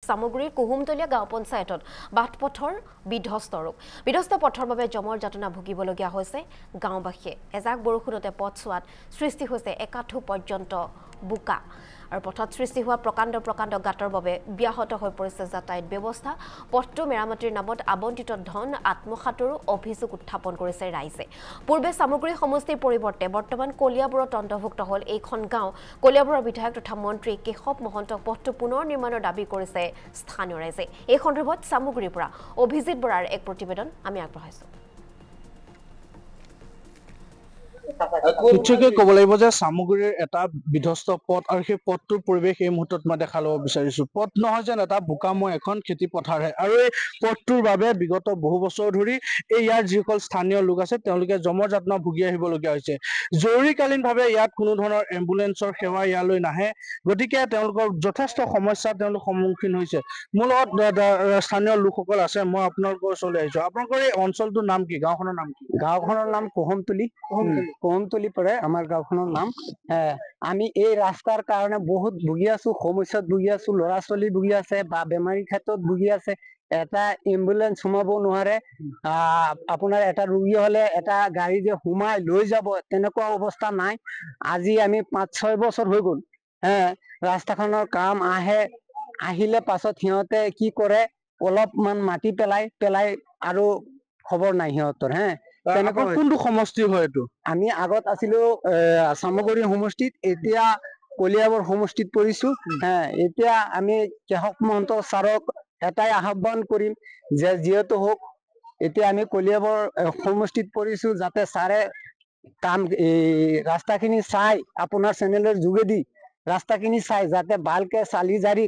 সামগ্ৰীৰ কুহুমতলীয়া গাঁও পঞ্চায়তত বাটপথৰ বিধ্বস্ত পথৰ বাবে জমৰ যাতনা ভুগিবলগীয়া হৈছে গাঁওবাসীয়ে এজাক বৰষুণতে পথ চোৱাত সৃষ্টি হৈছে একাঠু পৰ্যন্ত বোকা আৰু পথত সৃষ্টি হোৱা প্ৰকাণ্ড গাঁতৰ বাবে ব্যাহত হৈ পৰিছে যাতায়াত ব্যৱস্থা পথটো মেৰামতিৰ নামত আবণ্টিত ধন আত্মসাতৰো অভিযোগ উত্থাপন কৰিছে ৰাইজে পূৰ্বে সামগ্ৰী সমষ্টিৰ পৰিৱৰ্তে বৰ্তমান কলিয়াবৰত অন্তৰ্ভুক্ত হ'ল এইখন গাঁও কলিয়াবৰৰ বিধায়ক তথা মন্ত্ৰী কেশৱ মহন্তক পথটো পুনৰ নিৰ্মাণৰ দাবী কৰিছে স্থানীয় ৰাইজে এই সন্দৰ্ভত সামগ্ৰীৰ পৰা অভিজিত বৰাৰ এক প্ৰতিবেদন আমি আগবঢ়াইছো নিশ্চয়কৈ ক'ব লাগিব যে সামগ্ৰীৰ এটা বিধ্বস্ত পথ আৰু সেই পথটোৰ পৰিৱেশ এই মুহূৰ্তত মই দেখা ল'ব বিচাৰিছো পথ নহয় যেন এটা বোকাময় এখন খেতি পথাৰহে আৰু এই পথটোৰ বাবে বিগত বহু বছৰ ধৰি এই ইয়াৰ যিসকল স্থানীয় লোক আছে তেওঁলোকে জমৰ যাতনা ভুগি আহিবলগীয়া হৈছে জৰুৰীকালীনভাৱে ইয়াত কোনো ধৰণৰ এম্বুলেন্সৰ সেৱা ইয়ালৈ নাহে গতিকে তেওঁলোকৰ যথেষ্ট সমস্যা তেওঁলোক সন্মুখীন হৈছে মোৰ লগত স্থানীয় লোকসকল আছে মই আপোনালোকৰ ওচৰলৈ আহিছো আপোনালোকৰ এই অঞ্চলটোৰ নাম কি গাঁওখনৰ নাম কি গাঁওখনৰ নাম কোহমতলি পৰে আমাৰ গাঁওখনৰ নাম আমি এই ৰাস্তাৰ কাৰণে বহুত ভুগি আছো সমস্যাত ভুগি আছো ল'ৰা ছোৱালী ভুগি আছে বা বেমাৰীৰ ক্ষেত্ৰত ভুগি আছে এটা এম্বুলেন্স সোমাব নোৱাৰে আপোনাৰ এটা ৰোগী হলে এটা গাড়ী যে সোমাই লৈ যাব তেনেকুৱা অৱস্থা নাই আজি আমি 5-6 বছৰ হৈ গ'ল ৰাস্তাখনৰ কাম আহিলে পাছত সিহঁতে কি কৰে অলপমান মাটি পেলাই আৰু খবৰ নাই সিহঁতৰ কোনটো সমষ্টি হয় এইটো আমি আগত আছিলো সামগ্ৰী সমষ্টিত এতিয়া কলিয়াবৰ সমষ্টিত পৰিছো এতিয়া আমি কেশৱ মহন্ত ছাৰক এটাই আহ্বান কৰিম যে যিহেতু হোক এতিয়া আমি কলিয়াবৰ সমষ্টিত পৰিছো যাতে ছাৰে কাম ৰাস্তাখিনি চাই আপোনাৰ চেনেলৰ যোগেদি ৰাস্তাখিনি চাই যাতে ভালকে চালি জাৰি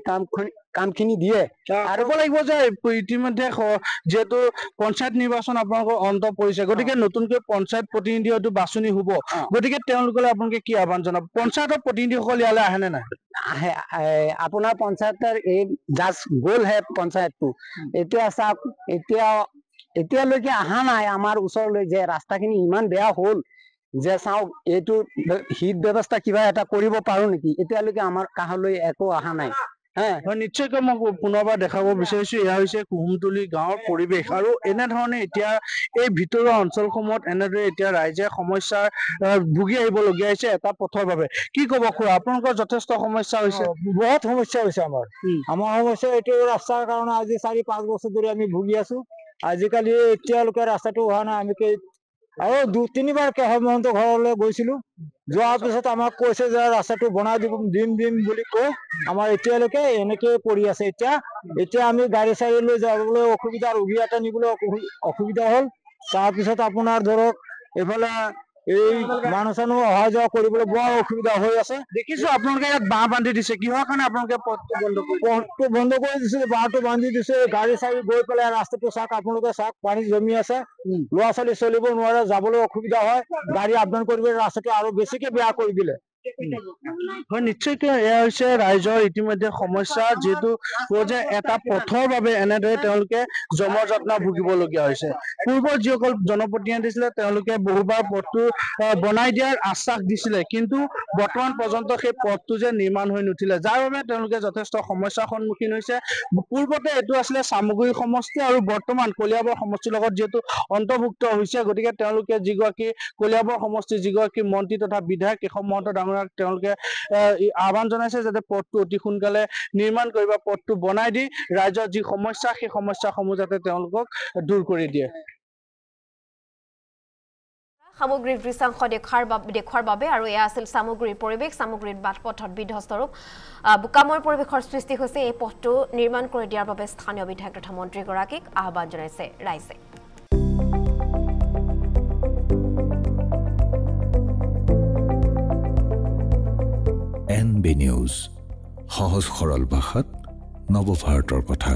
কামখিনি দিয়ে আৰু ক'ব লাগিব যে ইতিমধ্যে যেহেতু পঞ্চায়ত নিৰ্বাচন আপোনালোকৰ অন্ত পৰিছে গতিকে নতুনকৈ পঞ্চায়ত প্ৰতিনিধি হয়তো বাছনি হ'ব গতিকে তেওঁলোকলৈ আপোনালোকে কি আহ্বান জনাব পঞ্চায়তৰ প্ৰতিনিধিসকল ইয়ালৈ আহেনে নাই আহে আপোনাৰ পঞ্চায়তৰ এই জাষ্ট গ'লহে পঞ্চায়তটো এতিয়া চাওক এতিয়ালৈকে অহা নাই আমাৰ ওচৰলৈ যে ৰাস্তাখিনি ইমান বেয়া হ'ল যে চাওক এইটো হিত ব্যৱস্থা কিবা এটা কৰিব পাৰো নেকি এতিয়ালৈকে আমাৰ কাষলৈ একো অহা নাই নিশ্চয়কৈ মই পুনৰবাৰ দেখাব বিচাৰিছো এয়া হৈছে কুহুমতলী গাঁৱৰ পৰিৱেশ আৰু এনেধৰণে এতিয়া এই ভিতৰুৱা অঞ্চলসমূহত এনেদৰে এতিয়া ৰাইজে সমস্যাৰ ভুগি আহিবলগীয়া হৈছে এটা পথৰ বাবে কি ক'ব খুৰা আপোনালোকৰ যথেষ্ট সমস্যা হৈছে বহুত সমস্যা হৈছে আমাৰ সমস্যা এইটো ৰাস্তাৰ কাৰণে আজি 4-5 বছৰ ধৰি আমি ভুগি আছো আজিকালি এতিয়ালৈকে ৰাস্তাটো হোৱা নাই আমি আৰু 2-3 বাৰ কেশৱ মহন্ত ঘৰলৈ গৈছিলো যোৱাৰ পিছত আমাক কৈছে যে ৰাস্তাটো বনাই দিম বুলি কৈ আমাৰ এতিয়ালৈকে এনেকে পৰি আছে এতিয়া আমি গাড়ী চাড়ী লৈ যাবলৈ অসুবিধা ৰোগী এটা নিবলৈ অসুবিধা হ'ল তাৰপিছত আপোনাৰ ধৰক এইফালে এই মানুহ চানুহ অহা যোৱা কৰিবলৈ বৰ অসুবিধা হৈ আছে দেখিছো আপোনালোকে ইয়াত বাঁহ বান্ধি দিছে কিহৰ কাৰণে আপোনালোকে পথটো বন্ধ কৰি দিছে বাঁহটো বান্ধি দিছে গাড়ী চাড়ী গৈ পেলাই ৰাস্তাটো চাওক আপোনালোকে চাওক পানী জমি আছে ল'ৰা ছোৱালী চলিব নোৱাৰে যাবলৈ অসুবিধা হয় গাড়ী আপ ডাউন কৰিবলৈ ৰাস্তাটো আৰু বেছিকে বেয়া কৰি দিলে হয় নিশ্চয়কৈ এয়া হৈছে ৰাইজৰ ইতিমধ্যে সমস্যা যিহেতু যে এটা পথৰ বাবে এনেদৰে তেওঁলোকে জমৰ যাতনা ভুগিবলগীয়া হৈছে পূৰ্বৰ যিসকল জনপ্ৰতিনিধি দিছিলে তেওঁলোকে বহুবাৰ পথটো বনাই দিয়াৰ আশ্বাস দিছিলে কিন্তু বৰ্তমান পৰ্যন্ত সেই পথটো যে নিৰ্মাণ হৈ নুঠিলে যাৰ বাবে তেওঁলোকে যথেষ্ট সমস্যাৰ সন্মুখীন হৈছে পূৰ্বতে এইটো আছিলে সামগ্ৰী সমষ্টি আৰু বৰ্তমান কলিয়াবৰ সমষ্টিৰ লগত যিহেতু অন্তৰ্ভুক্ত হৈছে গতিকে তেওঁলোকে যিগৰাকী কলিয়াবৰ সমষ্টিৰ যিগৰাকী মন্ত্ৰী তথা বিধায়ক কেশৱ মহন্ত ডাঙৰীয়াক তেওঁলোকে আহ্বান জনাইছে যাতে পথটো অতি সোনকালে নিৰ্মাণ কৰিব পথটো বনাই দি ৰাইজৰ যি সমস্যা সেই সমস্যাসমূহ যাতে তেওঁলোকক দূৰ কৰি দিয়ে সামগ্ৰীৰ দৃশ্যাংশ দেখুৱাৰ বাবে আৰু এয়া আছিল সামগ্ৰীৰ পৰিৱেশ সামগ্ৰীৰ বাটপথত বিধ্বস্ত ৰূপ বোকাময় পৰিৱেশৰ সৃষ্টি হৈছে এই পথটো নিৰ্মাণ কৰি দিয়াৰ বাবে স্থানীয় বিধায়ক তথা মন্ত্ৰীগৰাকীক আহ্বান জনাইছে ৰাইজে NB News সহজ সৰল ভাষাত নৱভাৰতৰ কথা